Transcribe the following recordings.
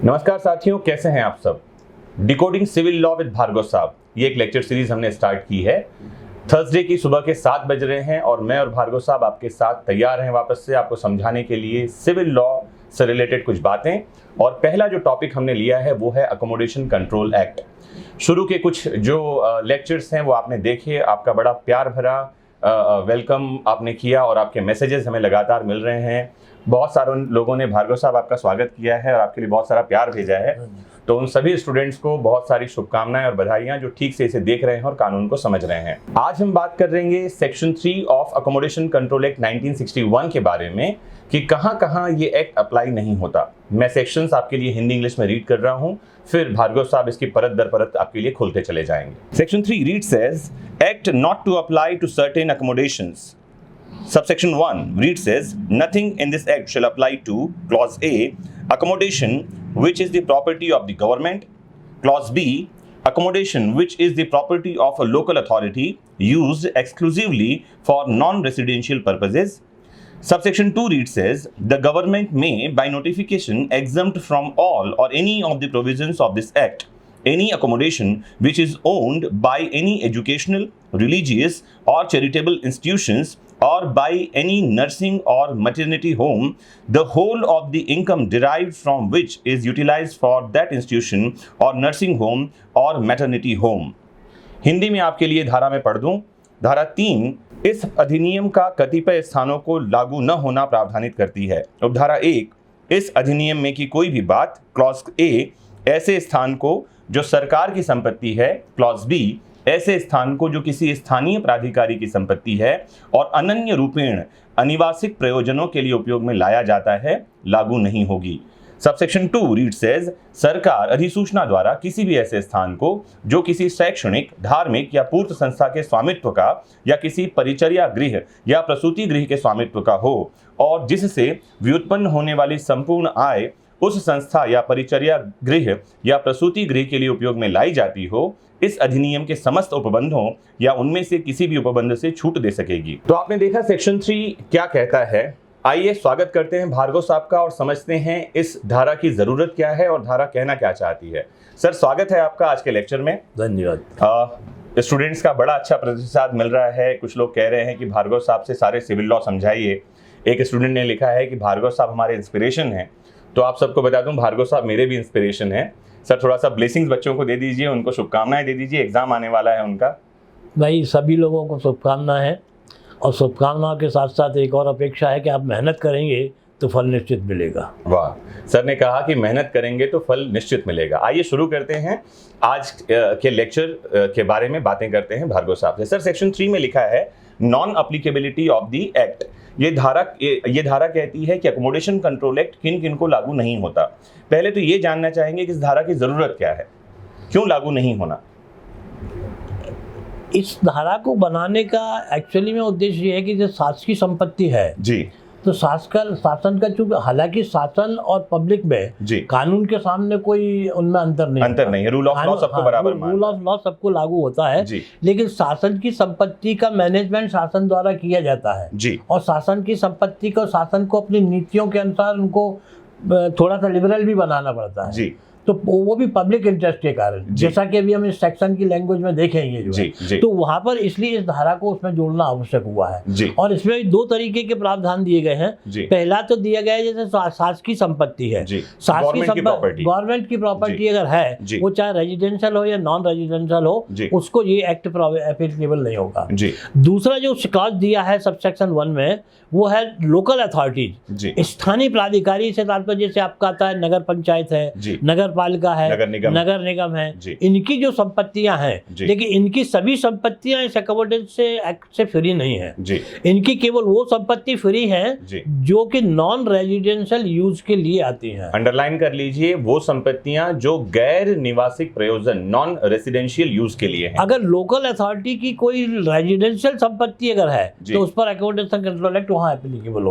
नमस्कार साथियों, कैसे हैं आप सब। Decoding civil law with Bhargav Sahab, ये एक लेक्चर सीरीज हमने स्टार्ट की है। थर्सडे की सुबह के 7 बज रहे हैं और मैं और भार्गव साहब आपके साथ तैयार हैं वापस से आपको समझाने के लिए सिविल लॉ से रिलेटेड कुछ बातें। और पहला जो टॉपिक हमने लिया है वो है अकोमोडेशन कंट्रोल एक्ट। शुरू के कुछ जो लेक्चर्स हैं वो आपने देखे, आपका बड़ा प्यार भरा वेलकम आपने किया और आपके मैसेजेस हमें लगातार मिल रहे हैं। बहुत सारे लोगों ने भार्गव साहब आपका स्वागत किया है और आपके लिए बहुत सारा प्यार भेजा है। तो उन सभी स्टूडेंट्स को बहुत सारी शुभकामनाएं और बधाइयां जो ठीक से इसे देख रहे हैं और कानून को समझ रहे हैं। आज हम बात कर रहेंगे section 3 of accommodation control act 1961 के बारे में कि कहां-कहां ये एक्ट अप्लाई नहीं होता। मैं सेक्शंस आपके लिए हिंदी इंग्लिश में रीड कर रहा हूं, फिर भार्गव साहब इसकी परत दर परत आपके लिए खोलते चले जाएंगे। Section 3 read says act not to apply to certain accommodations. Subsection 1 read says nothing in this act shall apply to clause A, accommodation which is the property of the government, clause B, accommodation which is the property of a local authority used exclusively for non-residential purposes. Subsection 2 read says the government may by notification exempt from all or any of the provisions of this act any accommodation which is owned by any educational, religious or charitable institutions or by any nursing or maternity home, the whole of the income derived from which is utilized for that institution or nursing home or maternity home. Hindi में आपके लिए धारा में पढ़ दूं। धारा 3 इस अधिनियम का कतिपय स्थानों को लागू न होना प्रावधानित करती है। उपधारा 1 इस अधिनियम में की कोई भी बात, क्लॉज ए ऐसे स्थान को जो सरकार की संपत्ति है, क्लॉज बी ऐसे स्थान को जो किसी स्थानीय प्राधिकारी की संपत्ति है और अनन्य रूपेण अनिवासिक प्रयोजनों के लिए उपयोग में लाया जाता है, लागू नहीं होगी। सबसेक्शन 2 रीड सेज सरकार अधिसूचना द्वारा किसी भी ऐसे स्थान को जो किसी शैक्षणिक, धार्मिक या पूर्त संस्था के स्वामित्व का या किसी परिचर्या गृह या प्रसूति गृह के स्वामित्व का हो और जिससे व्युत्पन्न होने वाली संपूर्ण आय उस संस्था या परिचर्या गृह या प्रसूति गृह के लिए उपयोग में लाई जाती हो, इस अधिनियम के समस्त उपबंधों या उनमें से किसी भी उपबंध से छूट दे सकेगी। तो आपने देखा सेक्शन 3 क्या कहता है। आइए स्वागत करते हैं भार्गव साहब का और समझते हैं इस धारा की जरूरत क्या है और धारा कहना क्या चाहती है। सर, स्वागत है आपका आज के लेक्चर में। धन्यवाद। स्टूडेंट्स का बड़ा अच्छा प्रतिसाद मिल रहा है। कुछ लोग कह रहे हैं कि भार्गव साहब से सारे सिविल लॉ समझाइए। एक स्टूडेंट ने लिखा है कि भार्गव साहब हमारे इंस्पिरेशन हैं। तो आप सबको बता दूं, भार्गव साहब मेरे भी इंस्पिरेशन हैं। सर, थोड़ा सा ब्लेसिंग्स बच्चों को दे दीजिए, उनको शुभकामनाएं दे दीजिए। एग्जाम आने वाला है उनका। भाई, सभी लोगों को शुभकामनाएं हैं और शुभकामनाओं के साथ साथ एक और अपेक्षा है कि आप मेहनत करेंगे तो फल निश्चित मिलेगा। वाह, सर ने कहा कि मेहनत करेंगे तो फल निश्चित मिलेगा। आइए शुरू करते हैं आज के लेक्चर के बारे में बातें करते हैं भार्गव साहब से। सर, सेक्शन 3 में लिखा है non applicability of the act. ये धारा कहती है कि अकोमोडेशन कंट्रोल एक्ट किन किन को लागू नहीं होता। पहले तो ये जानना चाहेंगे कि इस धारा की जरूरत क्या है, क्यों लागू नहीं होना। इस धारा को बनाने का एक्चुअली में उद्देश्य ये है कि जो शासकीय संपत्ति है जी, तो शासन का चूंकि हालांकि शासन और पब्लिक में कानून के सामने कोई उनमें अंतर नहीं है। रूल ऑफ लॉ सबको बराबर मानता है। रूल ऑफ लॉ सबको लागू होता है, लेकिन शासन की संपत्ति का मैनेजमेंट शासन द्वारा किया जाता है जी। और शासन की संपत्ति को शासन को अपनी नीतियों के अनुसार उनको थोड़ा सा लिबरल भी बनाना पड़ता है जी। तो वो भी पब्लिक इंटरेस्ट के कारण, जैसा कि अभी हम इस सेक्शन की लैंग्वेज में देखेंगे जो है, तो वहां पर इसलिए इस धारा को उसमें जोड़ना आवश्यक हुआ है। और इसमें 2 तरीके के प्रावधान दिए गए हैं। पहला तो दिया गया है जैसे शासकीय संपत्ति है, शासकीय संपत्ति गवर्नमेंट की प्रॉपर्टी अगर है, वो चाहे रेजिडेंशियल हो या नॉन रेजिडेंशियल हो, उसको ये एक्ट एप्लीकेबल नहीं होगा। दूसरा जो क्लॉज दिया है सबसेक्शन 1 में, वो है लोकल अथॉरिटीज, स्थानीय प्राधिकारी से तात्पर्य जैसे आपका आता है नगर पंचायत है, नगर पालिका है, नगर निगम है, इनकी जो संपत्तियां हैं, लेकिन इनकी सभी संपत्तियां इस अकोमोडेशन से एक्ट से फ्री नहीं है। इनकी केवल वो संपत्ति फ्री है जो कि नॉन रेजिडेंशियल यूज के लिए आती हैं। अंडरलाइन कर लीजिए, वो संपत्तियां जो गैर निवासिक प्रयोजन नॉन रेजिडेंशियल यूज के लिए हैं। अगर लोकल अथॉरिटी की कोई रेजिडेंशियल संपत्ति अगर है तो उस पर अकोमोडेशन कंट्रोल एक्ट वहां एप्लीकेबल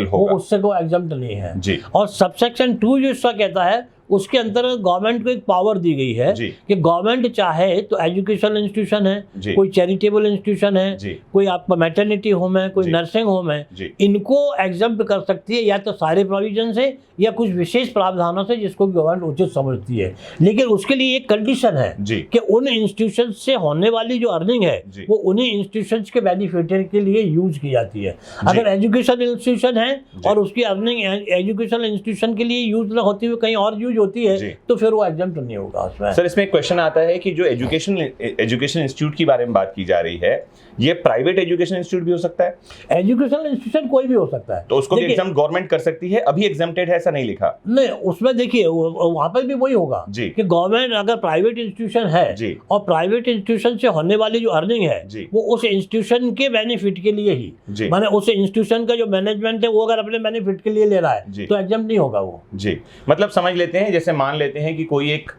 होगा, वो उससे कोई एग्जम्प्ट नहीं है। और सबसेक्शन 2 जो इसका कहता है उसके अंतर्गत गवर्नमेंट को एक पावर दी गई है कि गवर्नमेंट चाहे तो एजुकेशनल इंस्टीट्यूशन है, कोई चैरिटेबल इंस्टीट्यूशन है, कोई आपका मैटरनिटी होम है, कोई नर्सिंग होम है, इनको एग्जम्प्ट कर सकती है या तो सारे प्रोविजन से या कुछ विशेष प्रावधानों से जिसको गवर्नमेंट उचित समझती है। लेकिन उसके लिए एक कंडीशन है कि उन इंस्टीट्यूशन से होने वाली जो अर्निंग है वो उन्हीं इंस्टीट्यूशंस के बेनिफिशियरी के लिए यूज की जाती है। अगर एजुकेशन इंस्टीट्यूशन है और उसकी अर्निंग एजुकेशनल इंस्टीट्यूशन के लिए यूज ना होती हुई कहीं और यूज होती है तो फिर वो एग्जम्प्ट नहीं होगा उसमें। सर इसमें एक क्वेश्चन आता है कि जो एजुकेशन इंस्टीट्यूट की बारे में बात की जा रही है, ये प्राइवेट एजुकेशन इंस्टीट्यूट भी हो सकता है? एजुकेशनल इंस्टीट्यूशन कोई भी हो सकता है, तो उसको भी एग्जाम गवर्नमेंट कर सकती है। अभी एग्जाम्प्टेड है ऐसा नहीं लिखा? नहीं, उसमें देखिए वहां पर भी वही होगा कि गवर्नमेंट अगर प्राइवेट इंस्टीट्यूशन है और प्राइवेट इंस्टीट्यूशन से होने वाली जो अर्निंग है वो उस इंस्टीट्यूशन के बेनिफिट के लिए ही, माने उस इंस्टीट्यूशन का जो मैनेजमेंट है वो अगर अपने बेनिफिट के लिए ले रहा है तो एग्जाम नहीं होगा वो। जी, मतलब समझ लेते हैं, जैसे मान लेते हैं कि कोई एक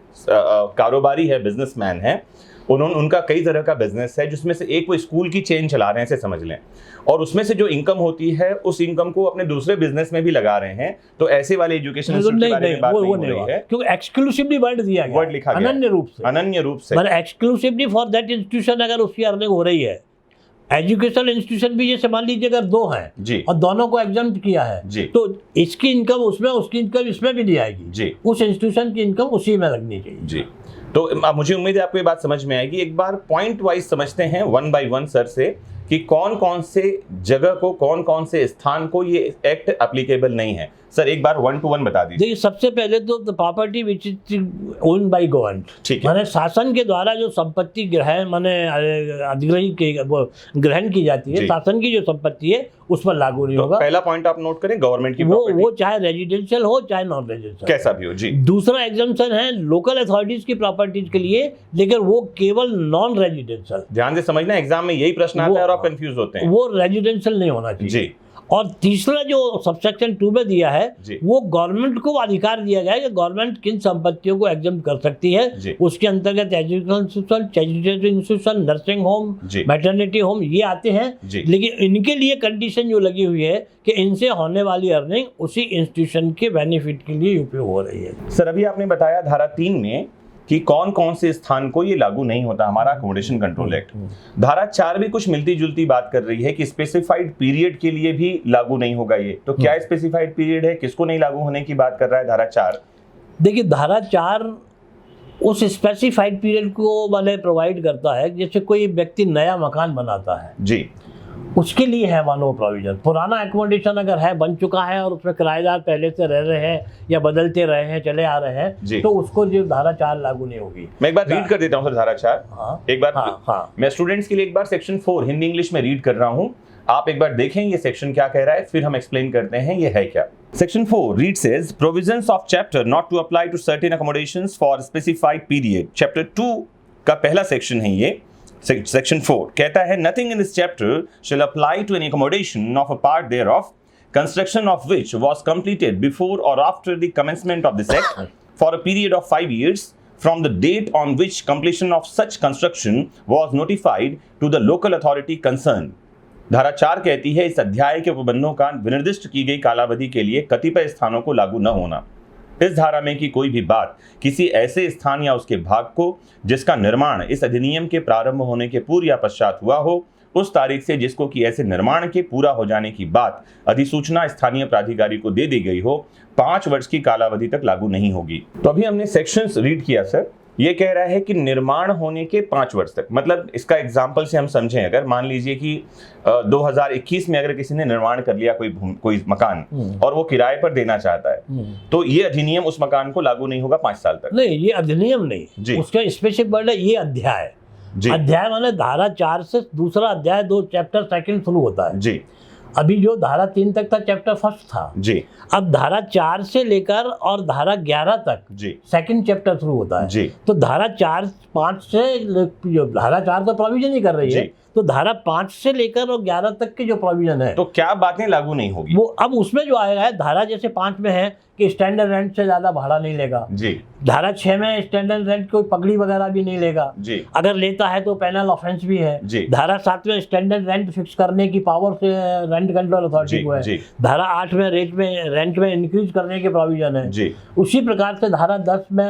कारोबारी है, बिजनेसमैन है, उनका कई तरह का बिजनेस है जिसमें से एक वो स्कूल की चेन चला रहे हैं, ऐसे समझ लें, और उसमें से जो इनकम होती है उस इनकम को अपने दूसरे बिजनेस में भी लगा रहे हैं, तो ऐसे वाले एजुकेशन इंस्टीट्यूट के बारे में बात नहीं हो रही है, क्योंकि एक्सक्लूसिवली वर्ड दिया गया, वर्ड लिखा गया अनन्य रूप से, मतलब एक्सक्लूसिवली फॉर दैट इंस्टीट्यूशन अगर उसकी अर्निंग हो रही है। एजुकेशनल इंस्टीट्यूशन भी जैसे मान लीजिए अगर दो हैं और दोनों को एग्जाम्प्ट किया है तो इसकी इनकम उसमें, उसकी इनकम इसमें भी दी जाएगी, उस इंस्टीट्यूशन की इनकम उसी में लगनी चाहिए। जी, तो मुझे उम्मीद है आपको ये बात समझ में आएगी। एक बार पॉइंट वाइज समझते हैं 1 by 1 सर से कि कौन कौन से जगह को, कौन कौन से स्थान को ये एक्ट एप्लीकेबल नहीं है। सर एक बार 1 to 1 बता दीजिए। देखिए, सबसे पहले तो property which is owned by government, ठीक है, माने शासन के द्वारा जो संपत्ति ग्रहण माने ग्रहण की जाती है, शासन की जो संपत्ति है उस पर लागू नहीं होगा। पहला पॉइंट आप नोट करें, गवर्नमेंट की वो चाहे रेजिडेंशियल हो चाहे नॉन रेजिडेंशियल, कैसा भी हो। जी, दूसरा एग्जम्पशन है लोकल अथॉरिटीज की प्रॉपर्टीज के लिए, लेकिन वो केवल नॉन रेजिडेंशियल। ध्यान से समझना, एग्जाम में यही प्रश्न आता है और आप कंफ्यूज होते हैं, वो रेजिडेंशियल नहीं होना चाहिए। जी, और तीसरा जो सबसेक्शन 2 में दिया है वो गवर्नमेंट को अधिकार दिया गया है कि गवर्नमेंट किन संपत्तियों को एग्जम्प्ट कर सकती है। उसके अंतर्गत education institution, charitable institution, nursing home, maternity home ये आते हैं, लेकिन इनके लिए कंडीशन जो लगी हुई है कि इनसे होने वाली अर्निंग उसी इंस्टीट्यूशन के बेनिफिट के लिए उपयोग हो रही है। सर अभी आपने बताया धारा 3 में कि कौन कौन से स्थान को ये लागू नहीं होता हमारा अकोमोडेशन कंट्रोल एक्ट। धारा 4 भी कुछ मिलती जुलती बात कर रही है कि स्पेसिफाइड पीरियड के लिए भी लागू नहीं होगा ये, तो क्या स्पेसिफाइड पीरियड है, किसको नहीं लागू होने की बात कर रहा है धारा 4? देखिए, धारा 4 उस स्पेसिफाइड पीरियड को वाले प्रोवाइड करता है, जैसे कोई व्यक्ति नया मकान बनाता है जी, उसके लिए है वन वो प्रोविजन। पुराना एकोमोडेशन अगर है, बन चुका है और उसमें किराएदार पहले से रह रहे हैं या बदलते रहे हैं, चले आ रहे हैं, तो उसको जो धारा 4 लागू नहीं होगी। मैं एक बार रीड कर देता हूं सर धारा 4। एक बार मैं स्टूडेंट्स के लिए एक बार सेक्शन 4 हिंदी इंग्लिश में रीड कर रहा हूं, आप एक बार देखें ये सेक्शन क्या कह रहा है, फिर हम एक्सप्लेन करते हैं ये है क्या। Section 4 reads says provisions of chapter not to apply to certain accommodations for specified period। Chapter 2 का पहला सेक्शन है ये। Section 4 कहता है nothing in this chapter shall apply to any accommodation of a part thereof, construction of which was completed before or after the commencement of this act for a period of 5 years from the date on which completion of such construction was notified to the local authority concerned। धारा 4 कहती है इस अध्याय के उपबंधों का विनिर्दिष्ट की गई कालावधि के लिए कतिपय स्थानों को लागू न होना। इस धारा में की कोई भी बात किसी ऐसे स्थान या उसके भाग को जिसका निर्माण इस अधिनियम के प्रारंभ होने के पूर्व या पश्चात हुआ हो, उस तारीख से जिसको कि ऐसे निर्माण के पूरा हो जाने की बात अधिसूचना स्थानीय प्राधिकारी को दे दी गई हो, 5 वर्ष की कालावधि तक लागू नहीं होगी। तो अभी हमने सेक्शंस रीड किया सर, ये कह रहा है कि निर्माण होने के 5 वर्ष तक, मतलब इसका एग्जाम्पल से हम समझें, अगर मान लीजिए कि 2021 में अगर किसी ने निर्माण कर लिया कोई मकान और वो किराए पर देना चाहता है, तो ये अधिनियम उस मकान को लागू नहीं होगा 5 साल तक। नहीं, ये अधिनियम नहीं, उसका स्पेसिफिक वर्ड है ये अध्याय। अध्याय माने धारा 4 से दूसरा अध्याय 2 चैप्टर 2 शुरू होता है जी। अभी जो धारा 3 तक था चैप्टर 1 था जी, अब धारा 4 से लेकर और धारा 11 तक जी 2nd चैप्टर शुरू होता है जी। तो धारा 4-5 से जो धारा 4 तो प्रोविजन ही कर रही है, तो धारा 5 से लेकर और 11 तक के जो प्रोविजन है, तो क्या बातें लागू नहीं होगी? वो अब उसमें जो आएगा है, धारा जैसे 5 में है कि स्टैंडर्ड रेंट से ज्यादा भाड़ा नहीं लेगा जी। धारा 6 में स्टैंडर्ड रेंट कोई पगड़ी वगैरह भी नहीं लेगा जी। अगर लेता है तो पेनल ऑफेंस भी है जी। धारा 7 में स्टैंडर्ड रेंट फिक्स करने की पावर से रेंट कंट्रोल अथॉरिटी को है जी। धारा 8 में रेंट में इंक्रीज करने के प्रोविजन है जी। उसी प्रकार से धारा 10 में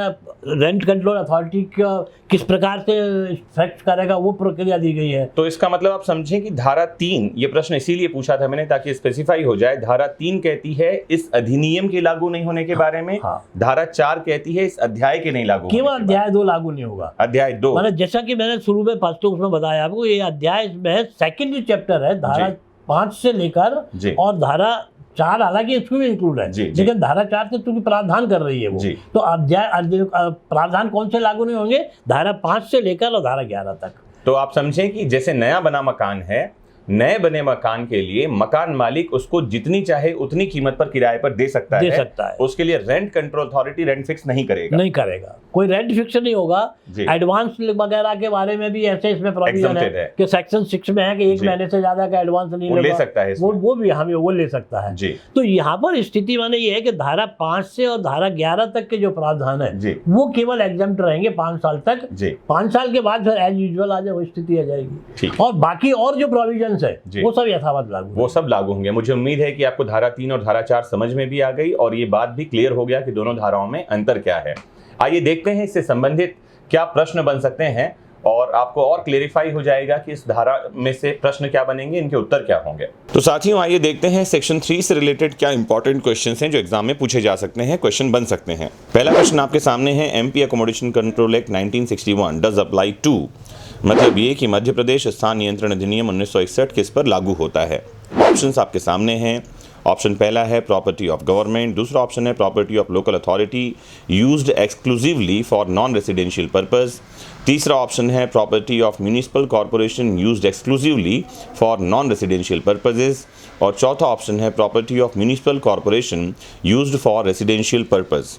रेंट कंट्रोल अथॉरिटी का किस प्रकार से इफेक्ट करेगा वो प्रक्रिया दी गई है। तो इसका मतलब आप समझें कि धारा 3, ये प्रश्न इसीलिए पूछा था मैंने ताकि स्पेसिफाई हो जाए, धारा 3 कहती है इस अधिनियम के लागू नहीं होने के बारे में। हाँ। धारा 4 कहती है इस अध्याय के नहीं लागू, केवल अध्याय 2 लागू नहीं होगा। अध्याय 2 मैंने जैसा कि मैंने शुरू में फर्स्ट उसमें बताया आपको, ये अध्याय में सेकेंड चैप्टर है, धारा 5 से लेकर और धारा 4 हालांकि इसमें भी इंक्लूड है, लेकिन धारा 4 से चूंकि प्रावधान कर रही है वो, तो अध्याय प्रावधान कौन से लागू नहीं होंगे? धारा 5 से लेकर और धारा 11 तक। तो आप समझें कि जैसे नया बना मकान है, नए बने मकान के लिए मकान मालिक उसको जितनी चाहे उतनी कीमत पर किराए पर दे सकता है। उसके लिए rent control authority rent fix नहीं करेगा, कोई रेंट फिक्स नहीं होगा। एडवांस वगैरह के बारे में भी ऐसे इसमें प्रोविजन है कि सेक्शन 6 में है कि 1 महीने से ज्यादा का एडवांस नहीं ले सकता है, वो भी हमें वो ले सकता है। तो यहाँ पर स्थिति माने ये है कि धारा 5 से और धारा 11 तक के जो प्रावधान है वो केवल एग्जम्प्ट रहेंगे 5 साल तक। 5 साल के बाद फिर एज यूजुअल आ जाए वो स्थिति आ जाएगी, और बाकी और जो प्रोविजन है वो सब यथावत लागू, वो सब लागू होंगे। मुझे उम्मीद है कि आपको धारा 3 और धारा 4 समझ में भी आ गई और ये बात भी क्लियर हो गया कि दोनों धाराओं में अंतर क्या है। आइए देखते हैं इससे संबंधित क्या प्रश्न बन सकते हैं और आपको और क्लेरिफाई हो जाएगा कि इस धारा में से प्रश्न क्या बनेंगे, इनके उत्तर क्या होंगे। तो साथियों आइए देखते हैं सेक्शन 3 से रिलेटेड क्या इंपॉर्टेंट क्वेश्चंस हैं जो एग्जाम में पूछे जा सकते हैं, क्वेश्चन बन सकते हैं। पहला क्वेश्चन आपके सामने है, MP accommodation control act 1961 does apply to, मतलब ये कि मध्य प्रदेश स्थान नियंत्रण अधिनियम 1961 किस पर लागू होता है। ऑप्शंस आपके सामने हैं। ऑप्शन पहला है प्रॉपर्टी ऑफ गवर्नमेंट, दूसरा ऑप्शन है property of local authority used exclusively for non residential purpose, तीसरा ऑप्शन है property of municipal corporation used exclusively for non residential purposes, और चौथा ऑप्शन है property of municipal corporation used for residential purpose.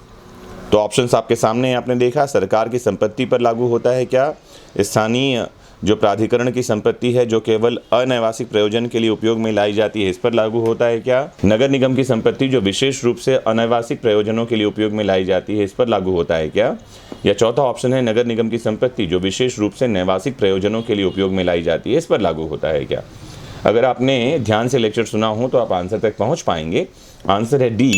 तो options आपके सामने हैं, आपने देखा। सरकार की संपत्ति पर लागू होता है क्या? स्थानीय जो प्राधिकरण की संपत्ति है जो केवल अनैवासिक प्रयोजन के लिए उपयोग में लाई जाती है, इस पर लागू होता है क्या? नगर निगम की संपत्ति जो विशेष रूप से अनैवासिक प्रयोजनों के लिए उपयोग में लाई जाती है, इस पर लागू होता है क्या? या चौथा ऑप्शन है नगर निगम की संपत्ति जो विशेष रूप से नैवासिक प्रयोजनों के लिए उपयोग में लाई जाती है, इस पर लागू होता है क्या? अगर आपने ध्यान से लेक्चर सुना हो तो आप आंसर तक पहुँच पाएंगे। आंसर है D,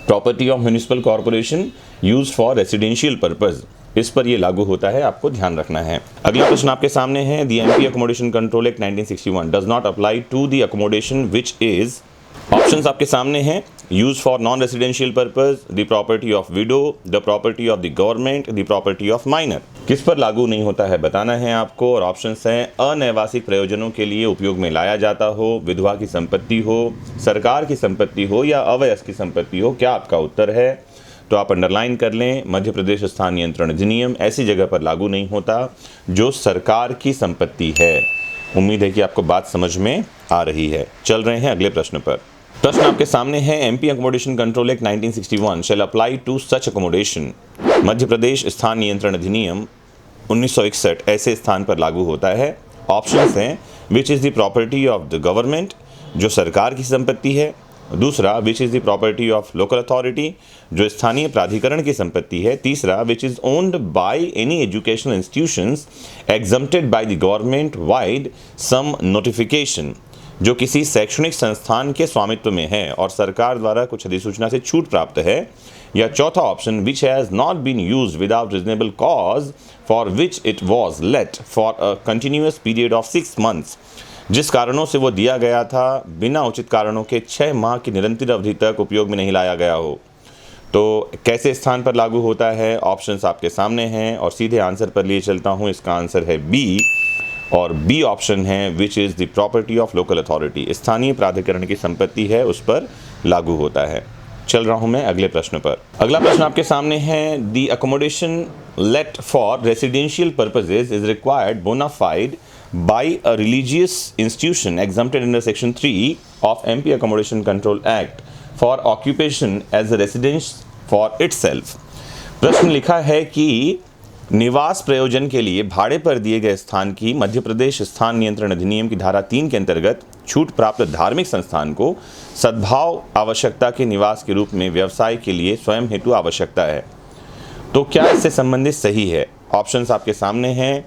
property of municipal corporation use for residential purpose, इस पर ये लागू होता है, आपको ध्यान रखना है। अगला प्रश्न आपके सामने है, the MP accommodation control act 1961 does not apply to the accommodation which is, options आपके सामने हैं, use for non residential purpose, the property of widow, the property of the government, the property of minor. किस पर लागू नहीं होता है बताना है आपको, और ऑप्शंस हैं अनैवासिक प्रयोजनों के लिए उपयोग में लाया जाता हो, विधवा की संपत्ति हो, सरकार की संपत्ति हो या अवयस्क की संपत्ति हो। क्या आपका उत्तर है? तो आप अंडरलाइन कर लें, मध्य प्रदेश स्थान नियंत्रण अधिनियम ऐसी जगह पर लागू नहीं होता जो सरकार की संपत्ति है। उम्मीद है कि आपको बात समझ में आ रही है। चल रहे हैं अगले प्रश्न पर। प्रश्न आपके सामने है, MP accommodation control act 1961 shall apply to such accommodation, Madhya Pradesh स्थान नियंत्रण अधिनियम 1961 ऐसे स्थान पर लागू होता है। ऑप्शंस हैं, which is the property of the government, जो सरकार की संपत्ति है, दूसरा which is the property of local authority, जो स्थानीय प्राधिकरण की संपत्ति है, तीसरा which is owned by any educational institutions exempted by the government vide some notification, जो किसी शैक्षणिक संस्थान के स्वामित्व में है और सरकार द्वारा कुछ अधिसूचना से छूट प्राप्त है, या चौथा option which has not been used without reasonable cause for which it was let for a continuous period of 6 months, जिस कारणों से वो दिया गया था बिना उचित कारणों के 6 माह की निरंतर अवधि तक उपयोग में नहीं लाया गया हो। तो कैसे स्थान पर लागू होता है? ऑप्शंस आपके सामने हैं और सीधे आंसर पर लिए चलता हूँ। इसका आंसर है बी, और बी ऑप्शन है विच is the property of local authority, स्थानीय प्राधिकरण की संपत्ति है उस पर लागू होता है। चल रहा हूँ मैं अगले प्रश्न पर। अगला प्रश्न आपके सामने है, the accommodation let for residential purposes is required bona fide by a religious institution exempted under section 3 of MP Accommodation Control Act for occupation as a residence for itself। प्रश्न लिखा है कि निवास प्रयोजन के लिए भाड़े पर दिए गए स्थान की मध्य प्रदेश स्थान नियंत्रण अधिनियम की धारा 3 के अंतर्गत छूट प्राप्त धार्मिक संस्थान को सद्भाव आवश्यकता के निवास के रूप में व्यवसाय के लिए स्वयं हेतु आवश्यकता है। तो क्या इससे संबंधित सही है? ऑप्शंस आपके सामने हैं,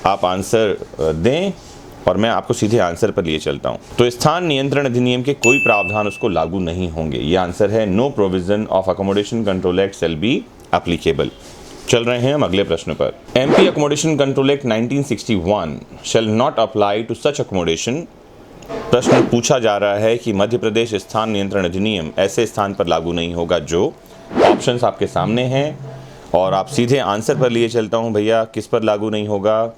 आप आंसर दें और मैं आपको सीधे आंसर पर लिए चलता हूं। तो स्थान नियंत्रण अधिनियम के कोई प्रावधान उसको लागू नहीं होंगे। ये आंसर है, no provision of accommodation control act shall be applicable. चल रहे हैं हम अगले प्रश्न पर। MP accommodation control act 1961 shall not apply to such accommodation. प्रश्न पूछा जा रहा है कि मध्य प्रदेश स्थान नियंत्रण अधिनियम ऐसे स्थान पर लागू नहीं होगा जो, ऑप्शंस आपके सामने हैं और आप सीधे आंसर पर लिए चलता हूं भैया, किस पर लागू नहीं होगा।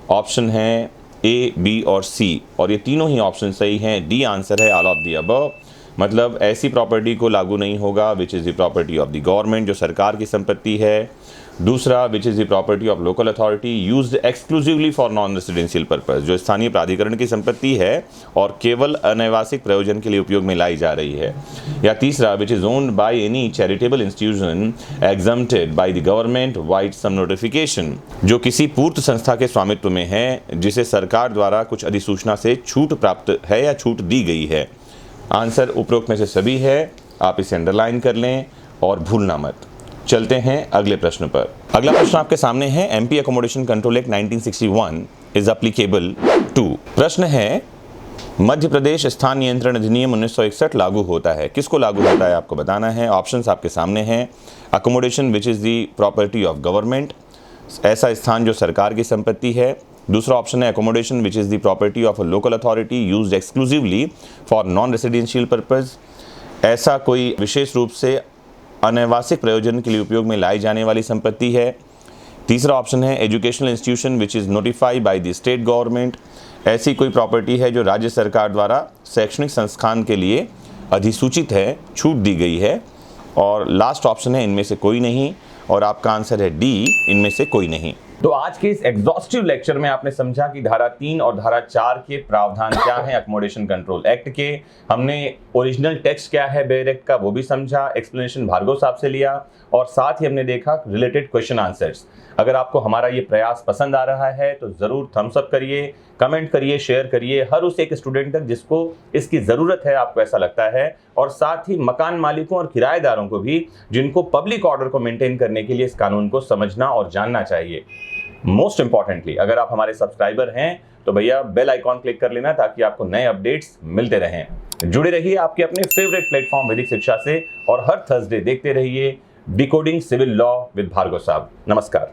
ऑप्शन है ए, बी और सी, और ये तीनों ही ऑप्शन सही हैं। डी आंसर है, ऑल ऑफ द अबव। मतलब ऐसी प्रॉपर्टी को लागू नहीं होगा विच is the property of the government, जो सरकार की संपत्ति है। दूसरा, which is the property of local authority used exclusively for non residential purpose, जो स्थानीय प्राधिकरण की संपत्ति है और केवल अनैवासिक प्रयोजन के लिए उपयोग में लाई जा रही है। या तीसरा, which is owned by any charitable institution exempted by the government vide some notification, जो किसी पूर्त संस्था के स्वामित्व में है जिसे सरकार द्वारा कुछ अधिसूचना से छूट प्राप्त है या छूट दी गई है। आंसर उपरोक्त में से सभी है, आप इसे अंडरलाइन कर लें और भूलना मत। चलते हैं अगले प्रश्न पर। अगला प्रश्न आपके सामने है, MP accommodation control act 1961 is applicable to. प्रश्न है, मध्य प्रदेश स्थान नियंत्रण अधिनियम 1961 लागू होता है, किसको लागू होता है आपको बताना है। ऑप्शंस आपके सामने हैं, accommodation which is the property of government, ऐसा स्थान जो सरकार की संपत्ति है। दूसरा ऑप्शन है accommodation which is the property of a local authority used exclusively for non residential purpose, ऐसा कोई विशेष रूप से अनैवासिक प्रयोजन के लिए उपयोग में लाई जाने वाली संपत्ति है। तीसरा ऑप्शन है educational institution which is notified by the state government, ऐसी कोई प्रॉपर्टी है जो राज्य सरकार द्वारा शैक्षणिक संस्थान के लिए अधिसूचित है, छूट दी गई है। और लास्ट ऑप्शन है इनमें से कोई नहीं, और आपका आंसर है डी, इनमें से कोई नहीं। तो आज के इस एग्जॉस्टिव लेक्चर में आपने समझा कि धारा 3 और धारा 4 के प्रावधान क्या हैं अकोमोडेशन कंट्रोल एक्ट के। हमने ओरिजिनल टेक्स्ट क्या है बेयर एक्ट का वो भी समझा, एक्सप्लेनेशन भार्गव साहब से लिया, और साथ ही हमने देखा रिलेटेड क्वेश्चन आंसर्स। अगर आपको हमारा ये प्रयास पसंद आ रहा है तो ज़रूर थम्स अप करिए, कमेंट करिए, शेयर करिए हर उस एक स्टूडेंट तक जिसको इसकी ज़रूरत है, आपको ऐसा लगता है। और साथ ही मकान मालिकों और किराएदारों को भी, जिनको पब्लिक ऑर्डर को मेंटेन करने के लिए इस कानून को समझना और जानना चाहिए। मोस्ट इंपॉर्टेंटली, अगर आप हमारे सब्सक्राइबर हैं तो भैया बेल आइकॉन क्लिक कर लेना ताकि आपको नए अपडेट्स मिलते रहें। जुड़े रहिए आपके अपने फेवरेट प्लेटफॉर्म वैदिक शिक्षा से, और हर थर्सडे देखते रहिए decoding civil law with Bhargav Sahab. नमस्कार।